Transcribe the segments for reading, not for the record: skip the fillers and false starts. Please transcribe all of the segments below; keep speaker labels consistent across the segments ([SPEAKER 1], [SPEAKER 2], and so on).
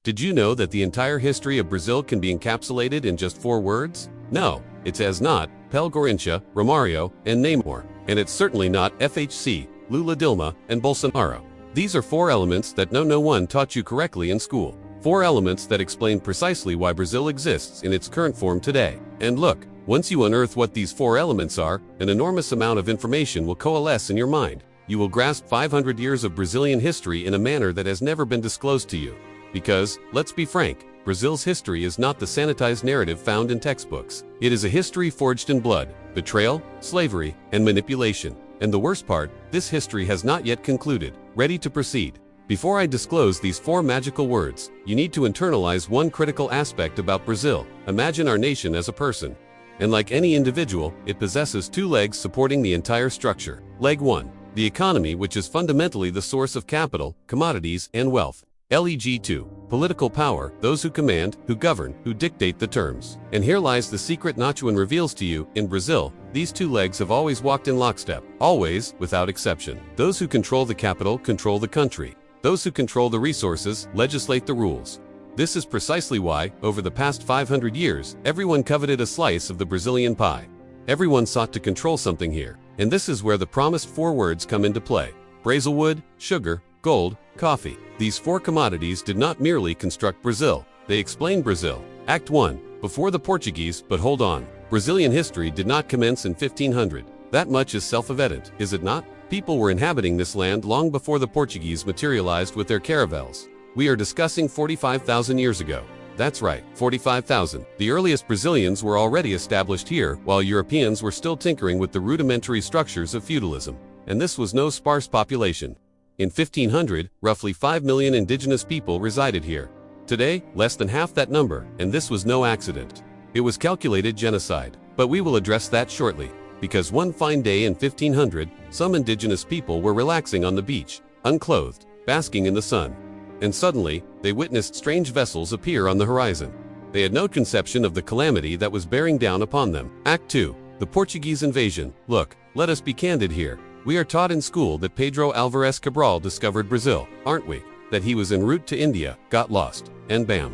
[SPEAKER 1] Did you know that the entire history of Brazil can be encapsulated in just 4 words? No, it has not, Pel Gorincha, Romario, and Neymar. And it's certainly not FHC, Lula Dilma, and Bolsonaro. These are 4 elements that no one taught you correctly in school. 4 elements that explain precisely why Brazil exists in its current form today. And look, once you unearth what these 4 elements are, an enormous amount of information will coalesce in your mind. You will grasp 500 years of Brazilian history in a manner that has never been disclosed to you. Because, let's be frank, Brazil's history is not the sanitized narrative found in textbooks. It is a history forged in blood, betrayal, slavery, and manipulation. And the worst part, this history has not yet concluded. Ready to proceed? Before I disclose these 4 magical words, you need to internalize one critical aspect about Brazil. Imagine our nation as a person. And like any individual, it possesses 2 legs supporting the entire structure. Leg 1. The economy, which is fundamentally the source of capital, commodities, and wealth. Leg 2. Political power, those who command, who govern, who dictate the terms. And here lies the secret Nachuan reveals to you. In Brazil, these 2 legs have always walked in lockstep. Always, without exception. Those who control the capital control the country. Those who control the resources legislate the rules. This is precisely why, over the past 500 years, everyone coveted a slice of the Brazilian pie. Everyone sought to control something here. And this is where the promised 4 words come into play. Brazelwood, sugar, gold, coffee. These 4 commodities did not merely construct Brazil, they explain Brazil. Act 1. Before the Portuguese, but hold on. Brazilian history did not commence in 1500. That much is self-evident, is it not? People were inhabiting this land long before the Portuguese materialized with their caravels. We are discussing 45,000 years ago. That's right, 45,000. The earliest Brazilians were already established here, while Europeans were still tinkering with the rudimentary structures of feudalism. And this was no sparse population. In 1500, roughly 5 million indigenous people resided here. Today, less than half that number, and this was no accident. It was calculated genocide. But we will address that shortly. Because one fine day in 1500, some indigenous people were relaxing on the beach, unclothed, basking in the sun. And suddenly, they witnessed strange vessels appear on the horizon. They had no conception of the calamity that was bearing down upon them. Act 2. The Portuguese invasion. Look, let us be candid here. We are taught in school that Pedro Álvares Cabral discovered Brazil, aren't we? That he was en route to India, got lost, and bam.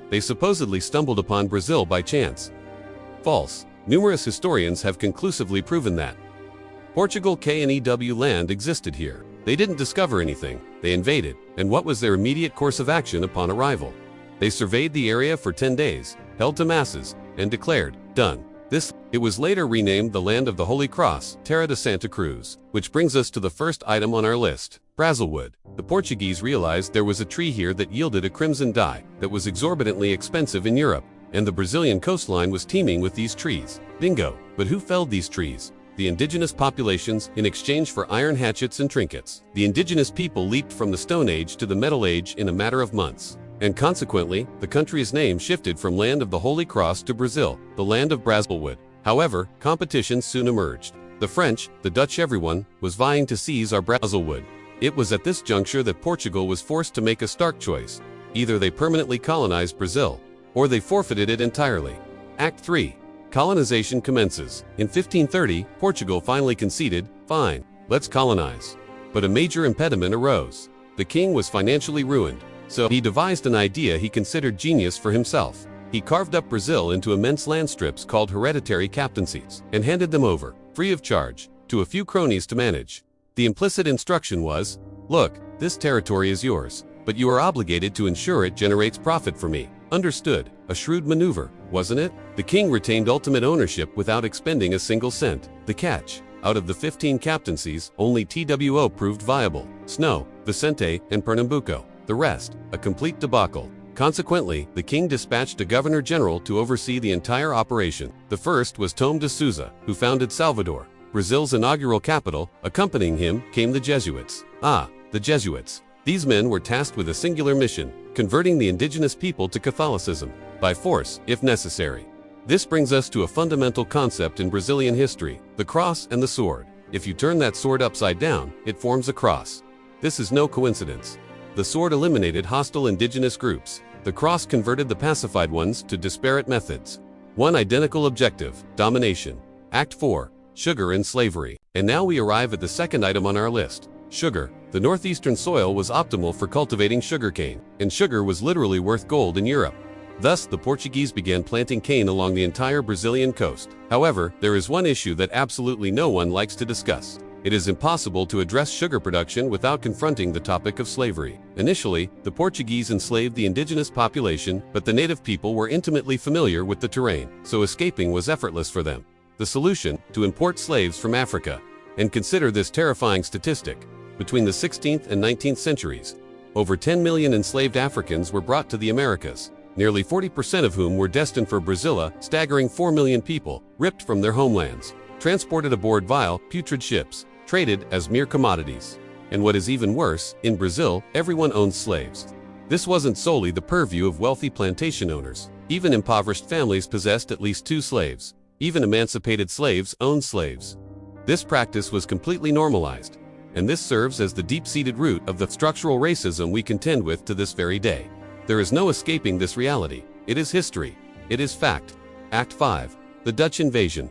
[SPEAKER 1] They supposedly stumbled upon Brazil by chance. False. Numerous historians have conclusively proven that. Portugal Knew land existed here. They didn't discover anything, they invaded, and what was their immediate course of action upon arrival? They surveyed the area for 10 days, held to masses, and declared, done. It was later renamed the Land of the Holy Cross, Terra de Santa Cruz, which brings us to the first item on our list, Brazelwood. The Portuguese realized there was a tree here that yielded a crimson dye that was exorbitantly expensive in Europe, and the Brazilian coastline was teeming with these trees. Bingo! But who felled these trees? The indigenous populations, in exchange for iron hatchets and trinkets. The indigenous people leaped from the Stone Age to the Metal Age in a matter of months. And consequently, the country's name shifted from Land of the Holy Cross to Brazil, the Land of Brazelwood. However, competition soon emerged. The French, the Dutch, everyone, was vying to seize our Brazelwood. It was at this juncture that Portugal was forced to make a stark choice. Either they permanently colonized Brazil, or they forfeited it entirely. Act 3. Colonization commences. In 1530, Portugal finally conceded, fine, let's colonize. But a major impediment arose. The king was financially ruined. So he devised an idea he considered genius for himself. He carved up Brazil into immense land strips called hereditary captaincies and handed them over, free of charge, to a few cronies to manage. The implicit instruction was, look, this territory is yours, but you are obligated to ensure it generates profit for me. Understood? A shrewd maneuver, wasn't it? The king retained ultimate ownership without expending a single cent. The catch: out of the 15 captaincies, only TWO proved viable. Snow, Vicente, and Pernambuco. The rest, a complete debacle. Consequently, the king dispatched a governor-general to oversee the entire operation. The first was Tome de Souza, who founded Salvador, Brazil's inaugural capital. Accompanying him came the Jesuits. The Jesuits. These men were tasked with a singular mission, converting the indigenous people to Catholicism, by force, if necessary. This brings us to a fundamental concept in Brazilian history, the cross and the sword. If you turn that sword upside down, it forms a cross. This is no coincidence. The sword eliminated hostile indigenous groups. The cross converted the pacified ones to disparate methods. One identical objective: domination. Act 4. Sugar and slavery. And now we arrive at the second item on our list: sugar. The northeastern soil was optimal for cultivating sugarcane, and sugar was literally worth gold in Europe. Thus, the Portuguese began planting cane along the entire Brazilian coast. However, there is one issue that absolutely no one likes to discuss. It is impossible to address sugar production without confronting the topic of slavery. Initially, the Portuguese enslaved the indigenous population, but the native people were intimately familiar with the terrain, so escaping was effortless for them. The solution: to import slaves from Africa. And consider this terrifying statistic. Between the 16th and 19th centuries, over 10 million enslaved Africans were brought to the Americas, nearly 40% of whom were destined for Brazil, a staggering 4 million people, ripped from their homelands, transported aboard vile, putrid ships, traded as mere commodities. And what is even worse, in Brazil, everyone owns slaves. This wasn't solely the purview of wealthy plantation owners. Even impoverished families possessed at least 2 slaves. Even emancipated slaves owned slaves. This practice was completely normalized, and this serves as the deep-seated root of the structural racism we contend with to this very day. There is no escaping this reality. It is history. It is fact. Act 5. The Dutch Invasion.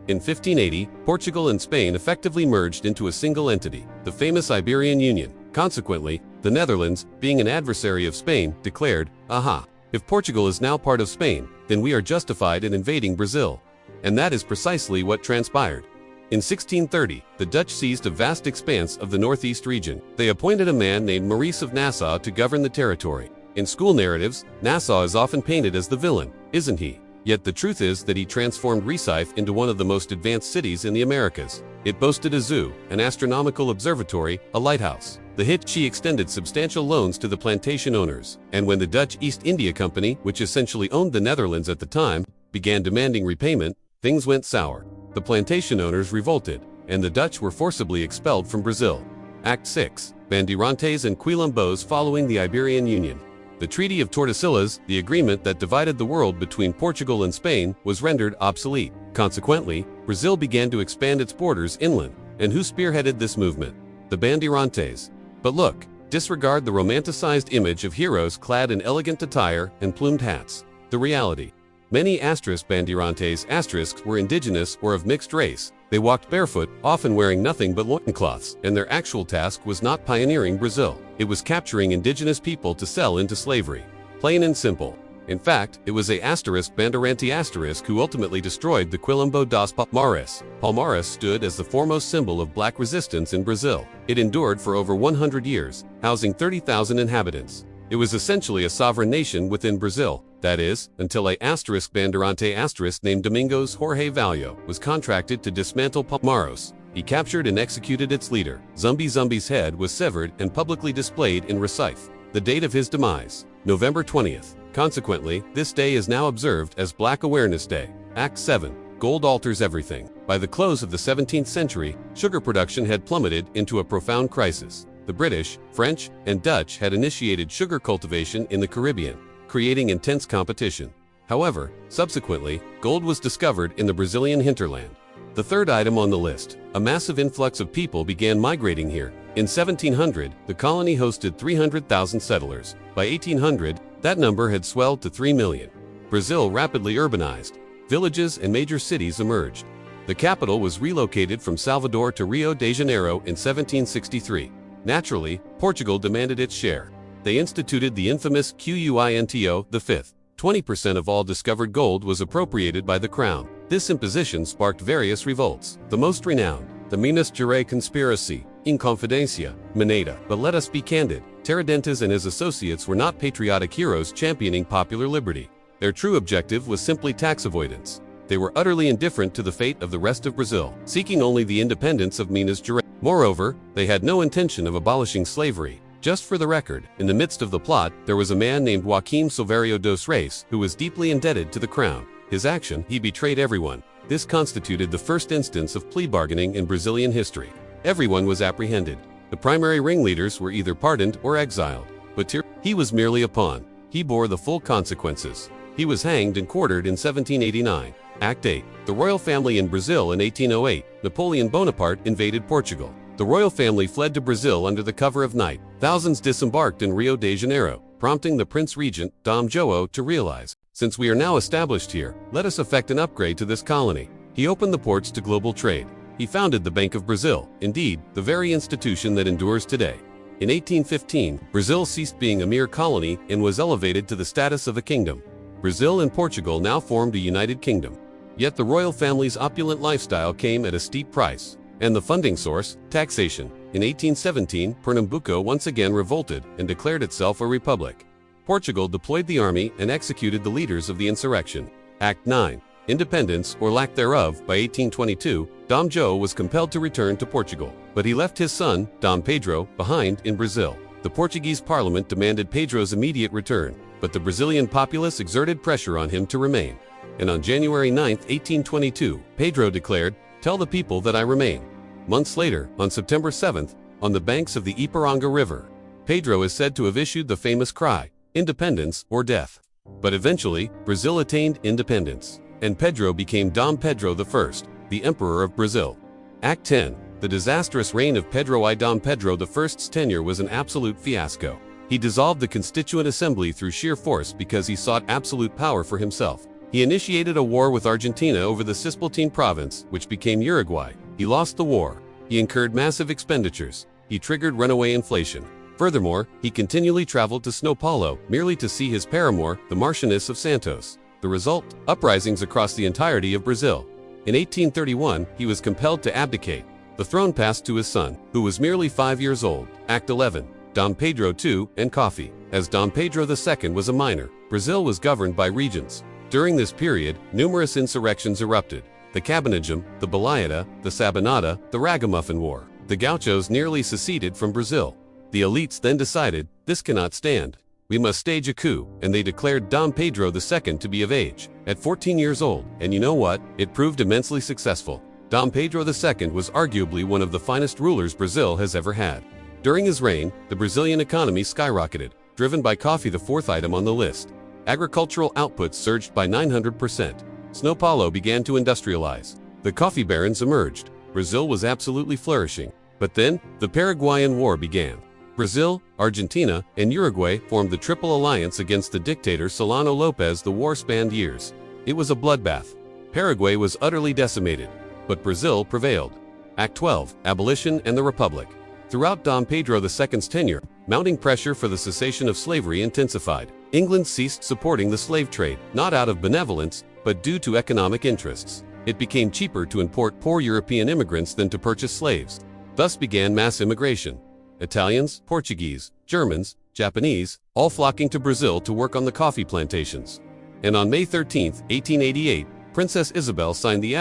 [SPEAKER 1] In 1580, Portugal and Spain effectively merged into a single entity, the famous Iberian Union. Consequently, the Netherlands, being an adversary of Spain, declared, "Aha! If Portugal is now part of Spain, then we are justified in invading Brazil." And that is precisely what transpired. In 1630, the Dutch seized a vast expanse of the northeast region. They appointed a man named Maurice of Nassau to govern the territory. In school narratives, Nassau is often painted as the villain, isn't he? Yet the truth is that he transformed Recife into one of the most advanced cities in the Americas. It boasted a zoo, an astronomical observatory, a lighthouse. The Hitchi extended substantial loans to the plantation owners, and when the Dutch East India Company, which essentially owned the Netherlands at the time, began demanding repayment, things went sour. The plantation owners revolted, and the Dutch were forcibly expelled from Brazil. Act 6. Bandeirantes and Quilombos following the Iberian Union. The Treaty of Tordesillas, the agreement that divided the world between Portugal and Spain, was rendered obsolete. Consequently, Brazil began to expand its borders inland. And who spearheaded this movement? The Bandeirantes. But look, disregard the romanticized image of heroes clad in elegant attire and plumed hats. The reality. Many Bandeirantes were indigenous or of mixed race. They walked barefoot, often wearing nothing but loincloths, and their actual task was not pioneering Brazil. It was capturing indigenous people to sell into slavery. Plain and simple. In fact, it was Bandeirante who ultimately destroyed the Quilombo das Palmares. Palmares stood as the foremost symbol of black resistance in Brazil. It endured for over 100 years, housing 30,000 inhabitants. It was essentially a sovereign nation within Brazil. That is, until a Bandeirante named Domingos Jorge Valho was contracted to dismantle Palmares. He captured and executed its leader. Zumbi's head was severed and publicly displayed in Recife. The date of his demise, November 20th. Consequently, this day is now observed as Black Awareness Day. Act 7. Gold alters everything. By the close of the 17th century, sugar production had plummeted into a profound crisis. The British, French, and Dutch had initiated sugar cultivation in the Caribbean, creating intense competition. However, subsequently, gold was discovered in the Brazilian hinterland. The third item on the list, a massive influx of people began migrating here. In 1700, the colony hosted 300,000 settlers. By 1800, that number had swelled to 3 million. Brazil rapidly urbanized. Villages and major cities emerged. The capital was relocated from Salvador to Rio de Janeiro in 1763. Naturally, Portugal demanded its share. They instituted the infamous Quinto V. 20% of all discovered gold was appropriated by the crown. This imposition sparked various revolts. The most renowned, the Minas Gerais conspiracy, Inconfidencia, Mineta. But let us be candid, Tiradentes and his associates were not patriotic heroes championing popular liberty. Their true objective was simply tax avoidance. They were utterly indifferent to the fate of the rest of Brazil, seeking only the independence of Minas Gerais. Moreover, they had no intention of abolishing slavery. Just for the record, in the midst of the plot, there was a man named Joaquim Silverio dos Reis who was deeply indebted to the crown. His action, he betrayed everyone. This constituted the first instance of plea bargaining in Brazilian history. Everyone was apprehended. The primary ringleaders were either pardoned or exiled. But he was merely a pawn. He bore the full consequences. He was hanged and quartered in 1789. Act 8. The royal family in Brazil. In 1808, Napoleon Bonaparte invaded Portugal. The royal family fled to Brazil under the cover of night. Thousands disembarked in Rio de Janeiro, prompting the Prince Regent, Dom João, to realize, since we are now established here, let us effect an upgrade to this colony. He opened the ports to global trade. He founded the Bank of Brazil, indeed, the very institution that endures today. In 1815, Brazil ceased being a mere colony and was elevated to the status of a kingdom. Brazil and Portugal now formed a united kingdom. Yet the royal family's opulent lifestyle came at a steep price. And the funding source, taxation. In 1817, Pernambuco once again revolted and declared itself a republic. Portugal deployed the army and executed the leaders of the insurrection. Act 9. Independence, or lack thereof. By 1822, Dom João was compelled to return to Portugal, but he left his son, Dom Pedro, behind in Brazil. The Portuguese parliament demanded Pedro's immediate return, but the Brazilian populace exerted pressure on him to remain. And on January 9, 1822, Pedro declared, "Tell the people that I remain." Months later, on September 7, on the banks of the Ipiranga River, Pedro is said to have issued the famous cry, "Independence or death." But eventually, Brazil attained independence, and Pedro became Dom Pedro I, the Emperor of Brazil. Act 10. The disastrous reign of Pedro I. Dom Pedro I's tenure was an absolute fiasco. He dissolved the Constituent Assembly through sheer force because he sought absolute power for himself. He initiated a war with Argentina over the Cispaltine province, which became Uruguay. He lost the war. He incurred massive expenditures. He triggered runaway inflation. Furthermore, he continually traveled to São Paulo merely to see his paramour, the Marchioness of Santos. The result? Uprisings across the entirety of Brazil. In 1831, he was compelled to abdicate. The throne passed to his son, who was merely 5 years old. Act 11. Dom Pedro II and coffee. As Dom Pedro II was a minor, Brazil was governed by regents. During this period, numerous insurrections erupted. The Cabinagem, the Balaída, the Sabinada, the Ragamuffin War. The Gauchos nearly seceded from Brazil. The elites then decided, this cannot stand. We must stage a coup, and they declared Dom Pedro II to be of age, at 14 years old, and you know what? It proved immensely successful. Dom Pedro II was arguably one of the finest rulers Brazil has ever had. During his reign, the Brazilian economy skyrocketed, driven by coffee, the fourth item on the list. Agricultural outputs surged by 900%. São Paulo began to industrialize. The coffee barons emerged. Brazil was absolutely flourishing. But then, the Paraguayan War began. Brazil, Argentina, and Uruguay formed the Triple Alliance against the dictator Solano Lopez. The war spanned years. It was a bloodbath. Paraguay was utterly decimated, but Brazil prevailed. Act 12, Abolition and the Republic. Throughout Dom Pedro II's tenure, mounting pressure for the cessation of slavery intensified. England ceased supporting the slave trade, not out of benevolence, but due to economic interests. It became cheaper to import poor European immigrants than to purchase slaves. Thus began mass immigration. Italians, Portuguese, Germans, Japanese, all flocking to Brazil to work on the coffee plantations. And on May 13, 1888, Princess Isabel signed the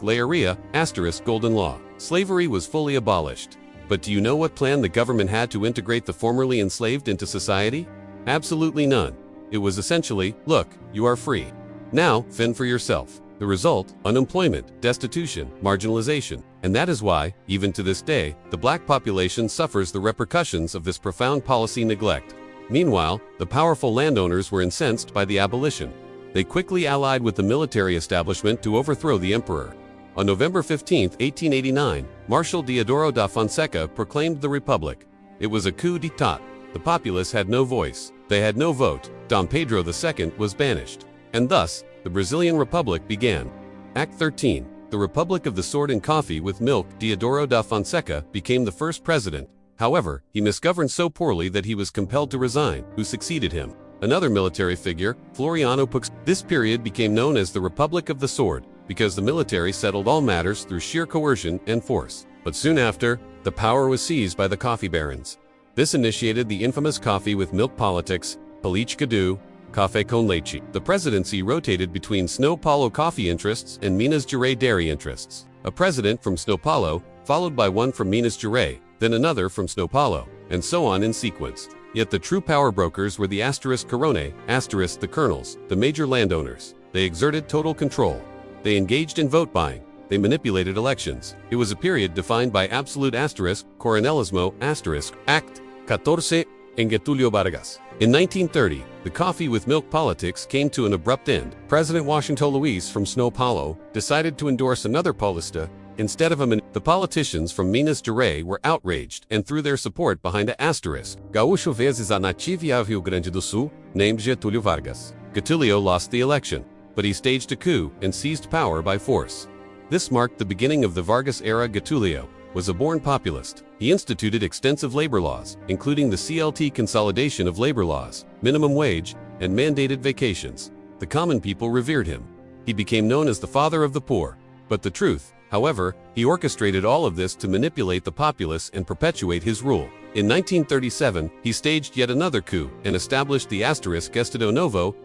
[SPEAKER 1] Lei Golden Law. Slavery was fully abolished. But do you know what plan the government had to integrate the formerly enslaved into society? Absolutely none. It was essentially, look, you are free. Now, fend for yourself. The result? Unemployment, destitution, marginalization. And that is why, even to this day, the black population suffers the repercussions of this profound policy neglect. Meanwhile, the powerful landowners were incensed by the abolition. They quickly allied with the military establishment to overthrow the emperor. On November 15, 1889, Marshal Deodoro da Fonseca proclaimed the Republic. It was a coup d'état. The populace had no voice. They had no vote. Dom Pedro II was banished. And thus, the Brazilian Republic began. Act 13. The Republic of the Sword and Coffee with Milk. Deodoro da Fonseca became the first president. However, he misgoverned so poorly that he was compelled to resign. Who succeeded him? Another military figure, Floriano Pux. This period became known as the Republic of the Sword, because the military settled all matters through sheer coercion and force. But soon after, the power was seized by the coffee barons. This initiated the infamous coffee with milk politics, política do café com leite. The presidency rotated between São Paulo coffee interests and Minas Gerais dairy interests. A president from São Paulo, followed by one from Minas Gerais, then another from São Paulo, and so on in sequence. Yet the true power brokers were the Corone, the colonels, the major landowners. They exerted total control. They engaged in vote buying. They manipulated elections. It was a period defined by absolute coronelismo Act 14 and Getúlio Vargas. In 1930, the coffee with milk politics came to an abrupt end. President Washington Luiz from São Paulo decided to endorse another paulista instead of the politicians from Minas Gerais were outraged and threw their support behind a Gaúcho vezes a nativa of Rio Grande do Sul, named Getúlio Vargas. Getúlio lost the election, but he staged a coup and seized power by force. This marked the beginning of the Vargas era. Getúlio was a born populist. He instituted extensive labor laws, including the CLT consolidation of labor laws, minimum wage, and mandated vacations. The common people revered him. He became known as the father of the poor. But the truth, however, he orchestrated all of this to manipulate the populace and perpetuate his rule. In 1937, he staged yet another coup and established the Estado Novo,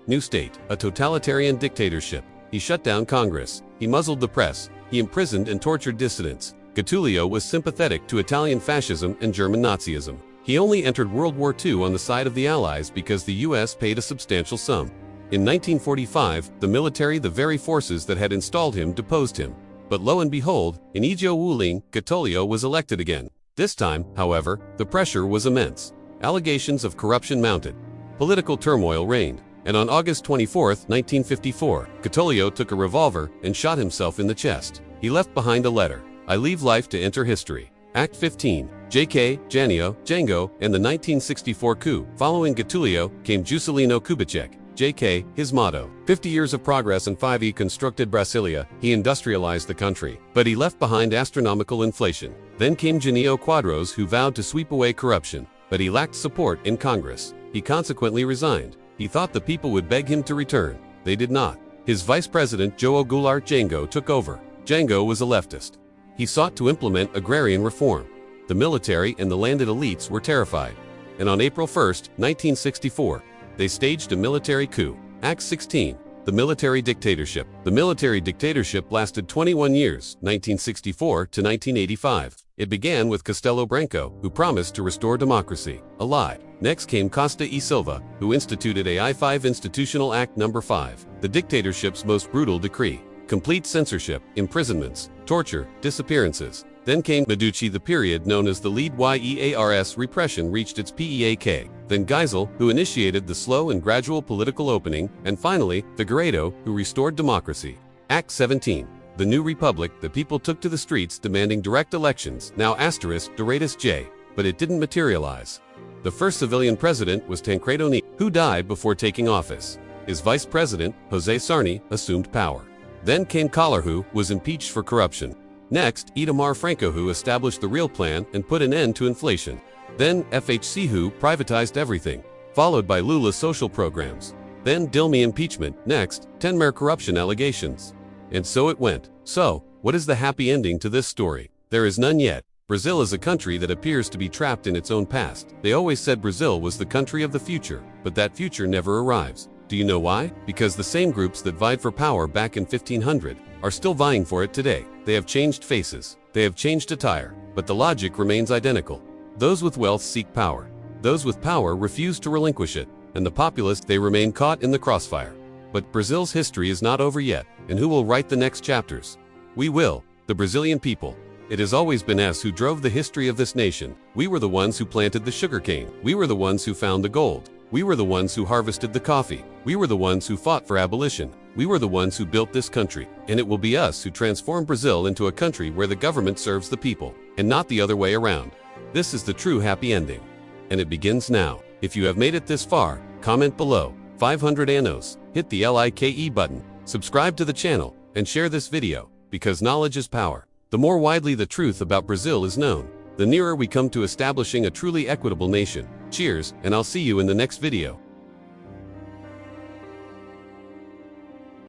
[SPEAKER 1] new state, a totalitarian dictatorship. He shut down Congress. He muzzled the press. He imprisoned and tortured dissidents. Getúlio was sympathetic to Italian fascism and German Nazism. He only entered World War II on the side of the Allies because the US paid a substantial sum. In 1945, the military, the very forces that had installed him, deposed him. But lo and behold, in Ijo Wuling, Getúlio was elected again. This time, however, the pressure was immense. Allegations of corruption mounted. Political turmoil reigned. And on August 24, 1954, Getúlio took a revolver and shot himself in the chest. He left behind a letter. I leave life to enter history. Act 15. J.K., Janio, Django, and the 1964 coup. Following Getúlio came Juscelino Kubitschek. J.K., his motto. 50 years of progress and 5 he constructed Brasilia. He industrialized the country. But he left behind astronomical inflation. Then came Janio Quadros, who vowed to sweep away corruption. But he lacked support in Congress. He consequently resigned. He thought the people would beg him to return. They did not. His vice president, João Goulart Django, took over. Django was a leftist. He sought to implement agrarian reform. The military and the landed elites were terrified. And on April 1, 1964, they staged a military coup. Act 16. The military dictatorship. The military dictatorship lasted 21 years, 1964 to 1985. It began with Castelo Branco, who promised to restore democracy. A lie. Next came Costa e Silva, who instituted a I-5 Institutional Act No. 5, the dictatorship's most brutal decree. Complete censorship, imprisonments, torture, disappearances. Then came Medici. The period known as the Lead Years repression reached its peak. Then Geisel, who initiated the slow and gradual political opening, and finally, Figueiredo, who restored democracy. Act 17. The new republic. The people took to the streets demanding direct elections, now *Doratus J, but it didn't materialize. The first civilian president was Tancredo Neves, who died before taking office. His vice president, José Sarney, assumed power. Then came Collor, who was impeached for corruption. Next, Itamar Franco, who established the real plan and put an end to inflation. Then FHC, who privatized everything, followed by Lula's social programs. Then Dilma impeachment. Next, Temer corruption allegations. And so it went. So, what is the happy ending to this story? There is none yet. Brazil is a country that appears to be trapped in its own past. They always said Brazil was the country of the future, but that future never arrives. Do you know why? Because the same groups that vied for power back in 1500 are still vying for it today. They have changed faces. They have changed attire, but the logic remains identical. Those with wealth seek power. Those with power refuse to relinquish it, and the populace, they remain caught in the crossfire. But Brazil's history is not over yet, and who will write the next chapters? We will, the Brazilian people. It has always been us who drove the history of this nation. We were the ones who planted the sugarcane. We were the ones who found the gold. We were the ones who harvested the coffee. We were the ones who fought for abolition. We were the ones who built this country. And it will be us who transform Brazil into a country where the government serves the people, and not the other way around. This is the true happy ending. And it begins now. If you have made it this far, comment below. 500 annos. Hit the like button. Subscribe to the channel, and share this video, because knowledge is power. The more widely the truth about Brazil is known, the nearer we come to establishing a truly equitable nation. Cheers, and I'll see you in the next video.